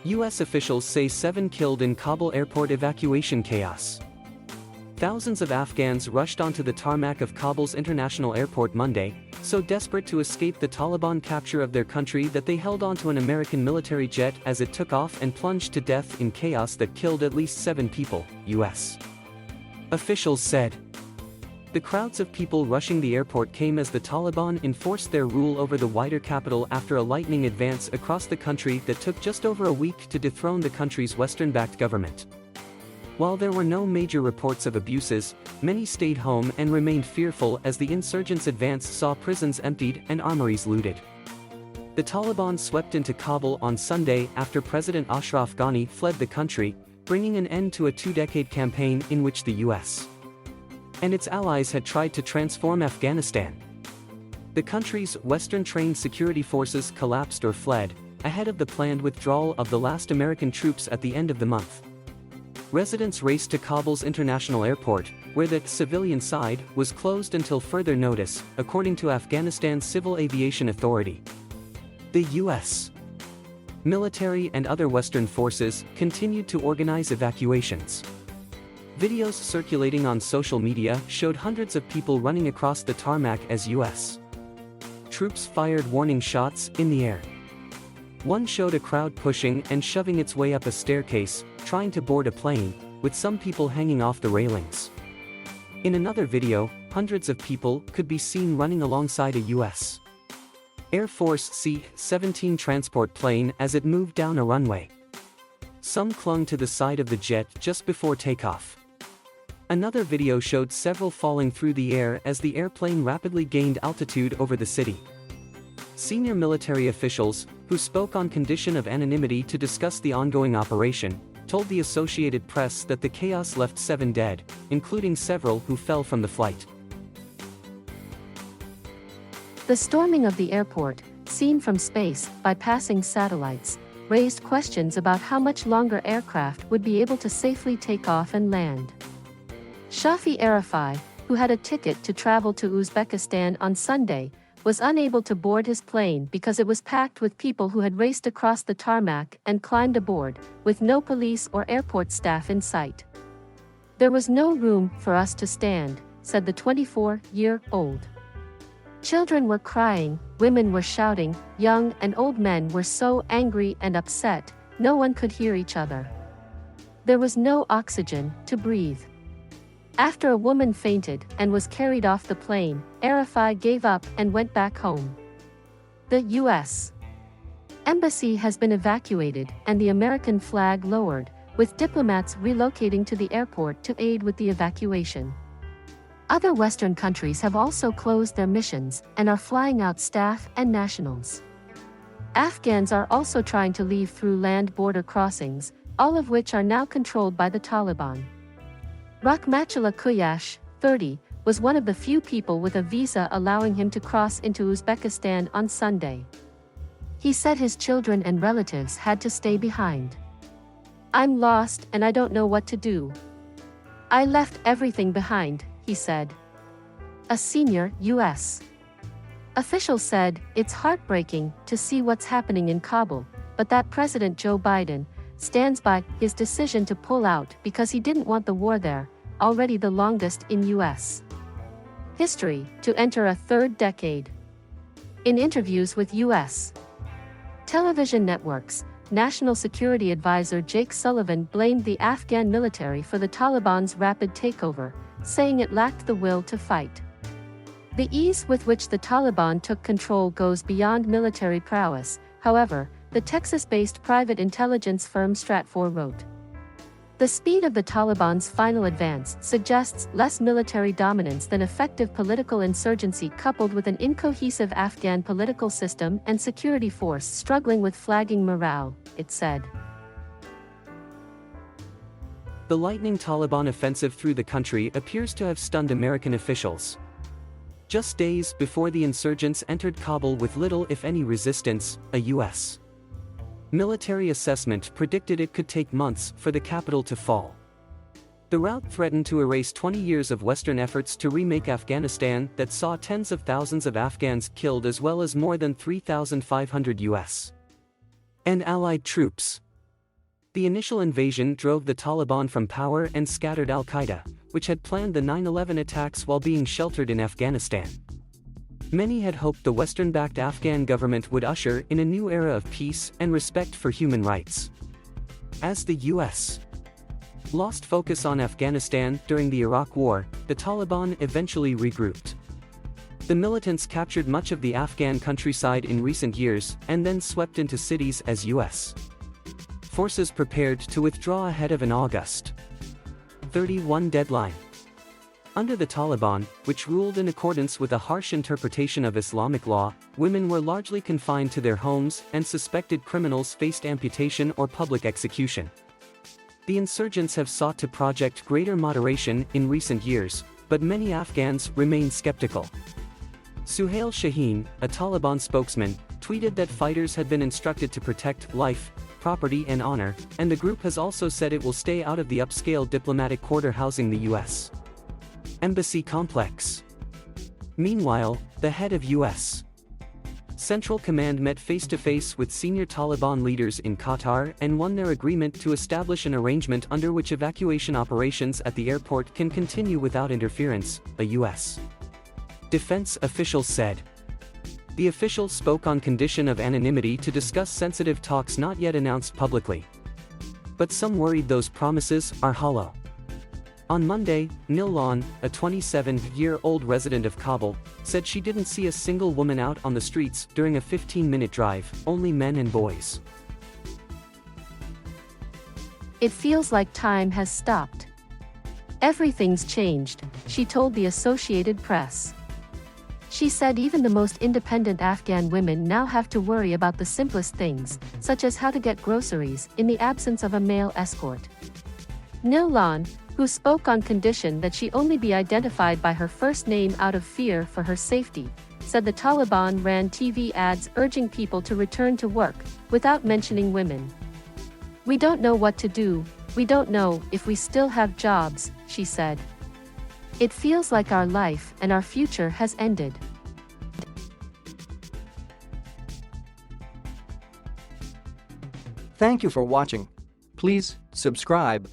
U.S. officials say 7 killed in Kabul airport evacuation chaos. Thousands of Afghans rushed onto the tarmac of Kabul's international airport Monday, so desperate to escape the Taliban capture of their country that they held onto an American military jet as it took off and plunged to death in chaos that killed at least 7 people, U.S. officials said. The crowds of people rushing the airport came as the Taliban enforced their rule over the wider capital after a lightning advance across the country that took just over a week to dethrone the country's Western-backed government. While there were no major reports of abuses, many stayed home and remained fearful as the insurgents' advance saw prisons emptied and armories looted. The Taliban swept into Kabul on Sunday after President Ashraf Ghani fled the country, bringing an end to a 2-decade campaign in which the U.S. and its allies had tried to transform Afghanistan. The country's Western-trained security forces collapsed or fled, ahead of the planned withdrawal of the last American troops at the end of the month. Residents raced to Kabul's international airport, where the civilian side was closed until further notice, according to Afghanistan's Civil Aviation Authority. The U.S. military and other Western forces continued to organize evacuations. Videos circulating on social media showed hundreds of people running across the tarmac as U.S. troops fired warning shots in the air. One showed a crowd pushing and shoving its way up a staircase, trying to board a plane, with some people hanging off the railings. In another video, hundreds of people could be seen running alongside a U.S. Air Force C-17 transport plane as it moved down a runway. Some clung to the side of the jet just before takeoff. Another video showed several falling through the air as the airplane rapidly gained altitude over the city. Senior military officials, who spoke on condition of anonymity to discuss the ongoing operation, told the Associated Press that the chaos left 7 dead, including several who fell from the flight. The storming of the airport, seen from space by passing satellites, raised questions about how much longer aircraft would be able to safely take off and land. Shafi Arafai, who had a ticket to travel to Uzbekistan on Sunday, was unable to board his plane because it was packed with people who had raced across the tarmac and climbed aboard, with no police or airport staff in sight. "There was no room for us to stand," said the 24-year-old. Children were crying, women were shouting, young and old men were so angry and upset, no one could hear each other. There was no oxygen to breathe. After a woman fainted and was carried off the plane, Arafai gave up and went back home. The U.S. embassy has been evacuated and the American flag lowered, with diplomats relocating to the airport to aid with the evacuation. Other Western countries have also closed their missions and are flying out staff and nationals. Afghans are also trying to leave through land border crossings, all of which are now controlled by the Taliban. Rahmatullah Kuyash, 30, was one of the few people with a visa allowing him to cross into Uzbekistan on Sunday. He said his children and relatives had to stay behind. "I'm lost and I don't know what to do. I left everything behind," he said. A senior U.S. official said, "It's heartbreaking to see what's happening in Kabul, but that President Joe Biden stands by his decision to pull out because he didn't want the war there, already the longest in U.S. history, to enter a 3rd decade." In interviews with U.S. television networks, National Security Advisor Jake Sullivan blamed the Afghan military for the Taliban's rapid takeover, saying it lacked the will to fight. The ease with which the Taliban took control goes beyond military prowess, however, the Texas-based private intelligence firm Stratfor wrote. The speed of the Taliban's final advance suggests less military dominance than effective political insurgency coupled with an incohesive Afghan political system and security force struggling with flagging morale, it said. The lightning Taliban offensive through the country appears to have stunned American officials. Just days before the insurgents entered Kabul with little if any resistance, a U.S. military assessment predicted it could take months for the capital to fall. The rout threatened to erase 20 years of Western efforts to remake Afghanistan that saw tens of thousands of Afghans killed as well as more than 3,500 U.S. and allied troops. The initial invasion drove the Taliban from power and scattered al-Qaeda, which had planned the 9/11 attacks while being sheltered in Afghanistan. Many had hoped the Western-backed Afghan government would usher in a new era of peace and respect for human rights. As the U.S. lost focus on Afghanistan during the Iraq War, the Taliban eventually regrouped. The militants captured much of the Afghan countryside in recent years and then swept into cities as U.S. forces prepared to withdraw ahead of an August 31 deadline. Under the Taliban, which ruled in accordance with a harsh interpretation of Islamic law, women were largely confined to their homes and suspected criminals faced amputation or public execution. The insurgents have sought to project greater moderation in recent years, but many Afghans remain skeptical. Suhail Shaheen, a Taliban spokesman, tweeted that fighters had been instructed to protect life, property and honor, and the group has also said it will stay out of the upscale diplomatic quarter housing the U.S. Embassy complex. Meanwhile, the head of U.S. Central Command met face-to-face with senior Taliban leaders in Qatar and won their agreement to establish an arrangement under which evacuation operations at the airport can continue without interference, a U.S. defense official said. The official spoke on condition of anonymity to discuss sensitive talks not yet announced publicly. But some worried those promises are hollow. On Monday, Nillan, a 27-year-old resident of Kabul, said she didn't see a single woman out on the streets during a 15-minute drive, only men and boys. It feels like time has stopped. Everything's changed, she told the Associated Press. She said even the most independent Afghan women now have to worry about the simplest things, such as how to get groceries, in the absence of a male escort. Nillan, who spoke on condition that she only be identified by her first name out of fear for her safety, said the Taliban ran TV ads urging people to return to work, without mentioning women. "We don't know what to do, we don't know if we still have jobs," she said. "It feels like our life and our future has ended." Thank you for watching. Please subscribe